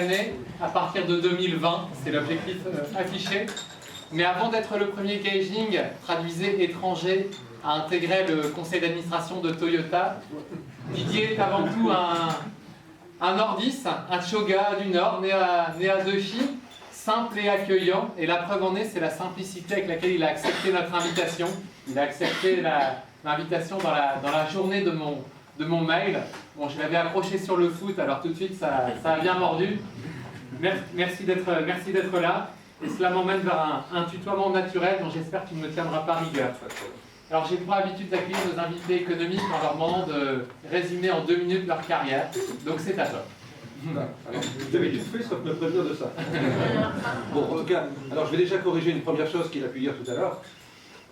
année à partir de 2020. C'est l'objectif affiché. Mais avant d'être le premier Gaijin traduisé étranger à intégrer le conseil d'administration de Toyota, Didier est avant tout un nordiste, un Choga du Nord, né à Doshi, simple et accueillant. Et la preuve en est, c'est la simplicité avec laquelle il a accepté notre invitation. Il a accepté l'invitation dans la journée de mon mail. Bon, je l'avais accroché sur le foot, alors tout de suite, ça a bien mordu. Merci d'être là. Et cela m'emmène vers un tutoiement naturel dont j'espère qu'il ne me tiendra pas rigueur. Alors, j'ai pour habitude d'accueillir nos invités économiques en leur demandant de résumer en 2 minutes leur carrière. Donc, c'est à toi. Vous avez tout fait sauf me prévenir de ça. Bon, en tout cas, alors je vais déjà corriger une première chose qu'il a pu dire tout à l'heure.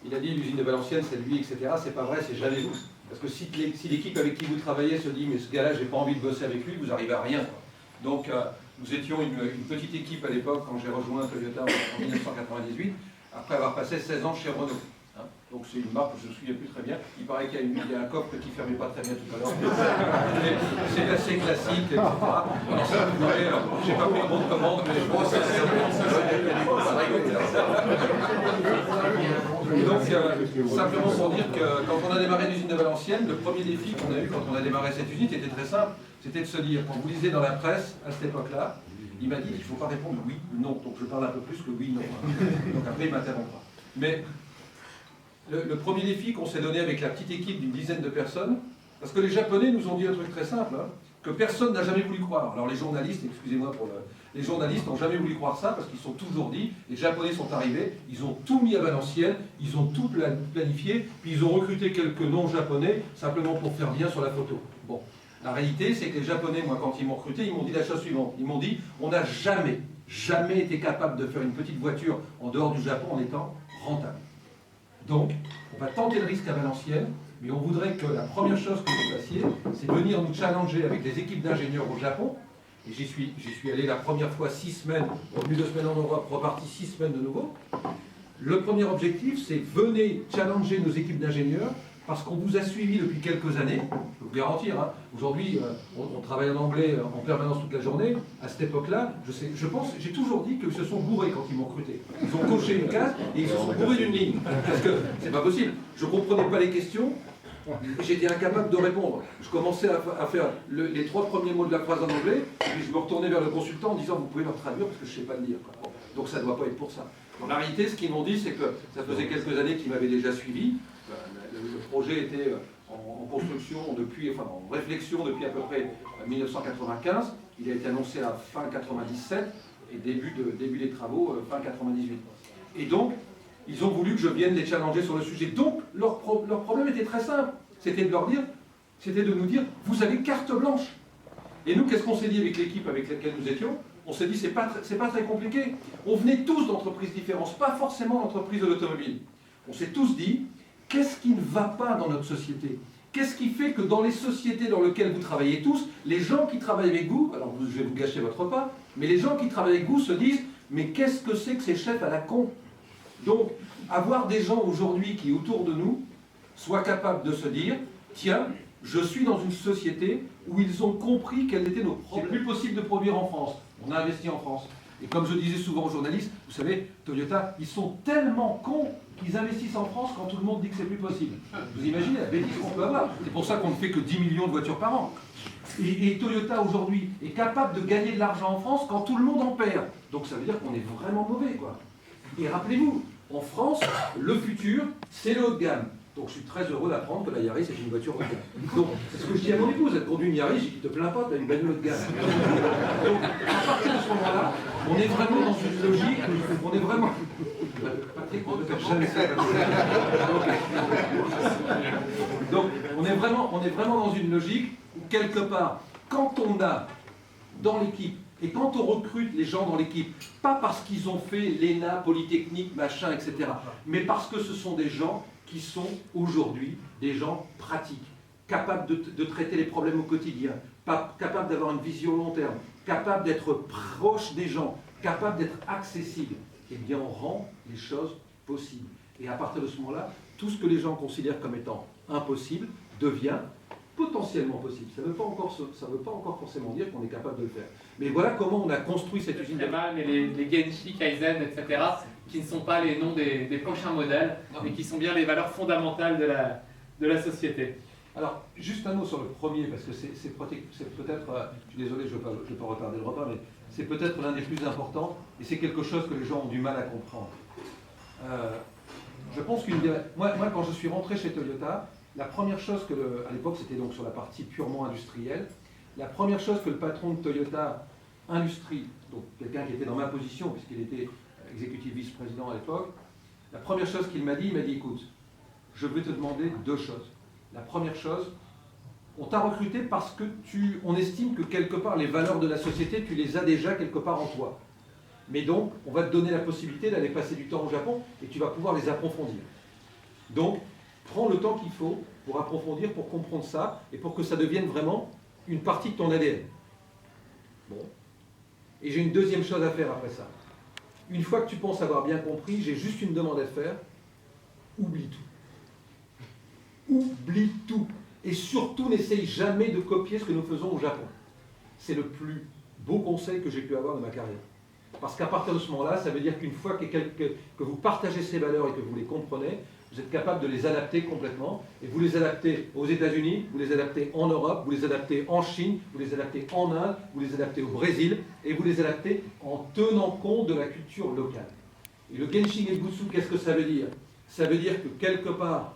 Il a dit l'usine de Valenciennes, c'est lui, etc. C'est pas vrai, c'est jamais vous. Parce que si l'équipe avec qui vous travaillez se dit mais ce gars-là, j'ai pas envie de bosser avec lui, vous arrivez à rien. Donc, nous étions une petite équipe à l'époque quand j'ai rejoint Toyota en 1998, après avoir passé 16 ans chez Renault. Donc c'est une marque que je ne me souviens plus très bien. Il paraît qu'il y a un coffre qui ne fermait pas très bien tout à l'heure. C'est assez classique, etc. J'ai pas pris une bonne commande, mais je pense que donc, simplement pour dire que quand on a démarré l'usine de Valenciennes, le premier défi qu'on a eu quand on a démarré cette usine était très simple. C'était de se dire, quand vous lisez dans la presse, à cette époque-là, il m'a dit qu'il ne faut pas répondre oui ou non. Donc je parle un peu plus que oui, non. Donc après, il m'interrompra. Mais le premier défi qu'on s'est donné avec la petite équipe d'une dizaine de personnes, parce que les Japonais nous ont dit un truc très simple, que personne n'a jamais voulu croire. Alors les journalistes, excusez-moi pour les journalistes n'ont jamais voulu croire ça, parce qu'ils sont toujours dit, les Japonais sont arrivés, ils ont tout mis à Valenciennes, ils ont tout planifié, puis ils ont recruté quelques non-japonais, simplement pour faire bien sur la photo. Bon, la réalité, c'est que les Japonais, moi, quand ils m'ont recruté, ils m'ont dit la chose suivante. Ils m'ont dit, on n'a jamais été capable de faire une petite voiture en dehors du Japon en étant rentable. Donc, on va tenter le risque à Valenciennes, mais on voudrait que la première chose que vous fassiez, c'est venir nous challenger avec les équipes d'ingénieurs au Japon. Et j'y suis allé la première fois 6 semaines, revenu 2 semaines en Europe, reparti 6 semaines de nouveau. Le premier objectif, c'est venez challenger nos équipes d'ingénieurs, parce qu'on vous a suivi depuis quelques années, je peux vous garantir, aujourd'hui on travaille en anglais en permanence toute la journée, à cette époque-là, j'ai toujours dit qu'ils se sont bourrés quand ils m'ont recruté. Ils ont coché une case et ils se sont bourrés d'une ligne, parce que c'est pas possible. Je ne comprenais pas les questions, j'étais incapable de répondre. Je commençais à faire les 3 premiers mots de la phrase en anglais, puis je me retournais vers le consultant en disant vous pouvez leur traduire parce que je ne sais pas le dire. Bon, donc ça ne doit pas être pour ça. En réalité, ce qu'ils m'ont dit, c'est que ça faisait quelques années qu'ils m'avaient déjà suivi. Le projet était en construction en réflexion depuis à peu près 1995. Il a été annoncé à fin 97 et début des travaux fin 98. Et donc, ils ont voulu que je vienne les challenger sur le sujet. Donc, leur problème était très simple. C'était de nous dire, vous avez carte blanche. Et nous, qu'est-ce qu'on s'est dit avec l'équipe avec laquelle nous étions? On s'est dit, c'est pas très compliqué. On venait tous d'entreprises différentes, pas forcément d'entreprises de l'automobile. On s'est tous dit, qu'est-ce qui ne va pas dans notre société? Qu'est-ce qui fait que dans les sociétés dans lesquelles vous travaillez tous, les gens qui travaillent avec vous, alors je vais vous gâcher votre repas, mais les gens qui travaillent avec vous se disent, mais qu'est-ce que c'est que ces chefs à la con? Donc, avoir des gens aujourd'hui qui, autour de nous, soient capables de se dire, tiens, je suis dans une société où ils ont compris quels étaient nos problèmes. C'est plus possible de produire en France. On a investi en France. Et comme je disais souvent aux journalistes, vous savez, Toyota, ils sont tellement cons qu'ils investissent en France quand tout le monde dit que c'est plus possible. Vous imaginez la bêtise qu'on peut avoir. C'est pour ça qu'on ne fait que 10 millions de voitures par an. Et Toyota aujourd'hui est capable de gagner de l'argent en France quand tout le monde en perd. Donc ça veut dire qu'on est vraiment mauvais, quoi. Et rappelez-vous, en France, le futur, c'est le haut de gamme. Donc je suis très heureux d'apprendre que la Yaris est une voiture haut de gamme. Donc, c'est ce que je dis à mon épouse, elle conduit une Yaris, je dis, te plains pas, tu as une bagnole haut de gamme. Donc, à partir de ce moment-là, on est vraiment dans une logique, on est vraiment... Patrick, on ne fait jamais ça. Donc, on est vraiment dans une logique où, quelque part, quand on a dans l'équipe, et quand on recrute les gens dans l'équipe, pas parce qu'ils ont fait l'ENA, Polytechnique, machin, etc., mais parce que ce sont des gens qui sont aujourd'hui des gens pratiques, capables de traiter les problèmes au quotidien, capables d'avoir une vision long terme, capables d'être proches des gens, capables d'être accessibles, eh bien on rend les choses possibles. Et à partir de ce moment-là, tout ce que les gens considèrent comme étant impossible devient potentiellement possible. Ça ne veut pas encore forcément dire qu'on est capable de le faire. Mais voilà comment on a construit cette usine. Très mal, mais les Genshi, Kaizen, etc., qui ne sont pas les noms des prochains modèles, mais qui sont bien les valeurs fondamentales de la société. Alors, juste un mot sur le premier, parce que c'est peut-être, je suis désolé, je ne veux pas retarder le repas, mais c'est peut-être l'un des plus importants, et c'est quelque chose que les gens ont du mal à comprendre. Je pense moi, quand je suis rentré chez Toyota, la première chose à l'époque, c'était donc sur la partie purement industrielle, la première chose que le patron de Toyota Industrie, donc quelqu'un qui était dans ma position, puisqu'il était exécutif vice-président à l'époque, la première chose qu'il m'a dit, écoute, je vais te demander deux choses. La première chose, on t'a recruté parce que on estime que quelque part les valeurs de la société, tu les as déjà quelque part en toi. Mais donc, on va te donner la possibilité d'aller passer du temps au Japon et tu vas pouvoir les approfondir. Donc, prends le temps qu'il faut pour approfondir, pour comprendre ça et pour que ça devienne vraiment une partie de ton ADN. Bon. Et j'ai une deuxième chose à faire après ça. Une fois que tu penses avoir bien compris, j'ai juste une demande à te faire. Oublie tout. Oublie tout. Et surtout, n'essaye jamais de copier ce que nous faisons au Japon. C'est le plus beau conseil que j'ai pu avoir de ma carrière. Parce qu'à partir de ce moment-là, ça veut dire qu'une fois que vous partagez ces valeurs et que vous les comprenez, vous êtes capable de les adapter complètement. Et vous les adaptez aux États-Unis, vous les adaptez en Europe, vous les adaptez en Chine, vous les adaptez en Inde, vous les adaptez au Brésil, et vous les adaptez en tenant compte de la culture locale. Et le Genshin Genbutsu, qu'est-ce que ça veut dire? Ça veut dire que quelque part,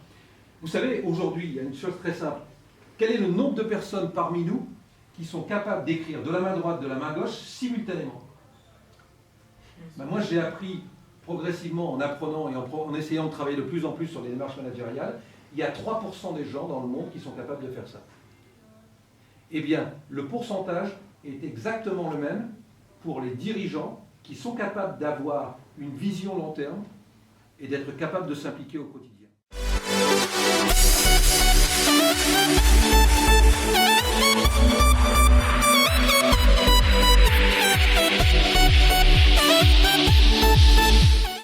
vous savez, aujourd'hui, il y a une chose très simple. Quel est le nombre de personnes parmi nous qui sont capables d'écrire de la main droite, de la main gauche, simultanément? Ben moi, j'ai appris progressivement en apprenant et en essayant de travailler de plus en plus sur les démarches managériales. Il y a 3% des gens dans le monde qui sont capables de faire ça. Eh bien, le pourcentage est exactement le même pour les dirigeants qui sont capables d'avoir une vision long terme et d'être capables de s'impliquer au quotidien.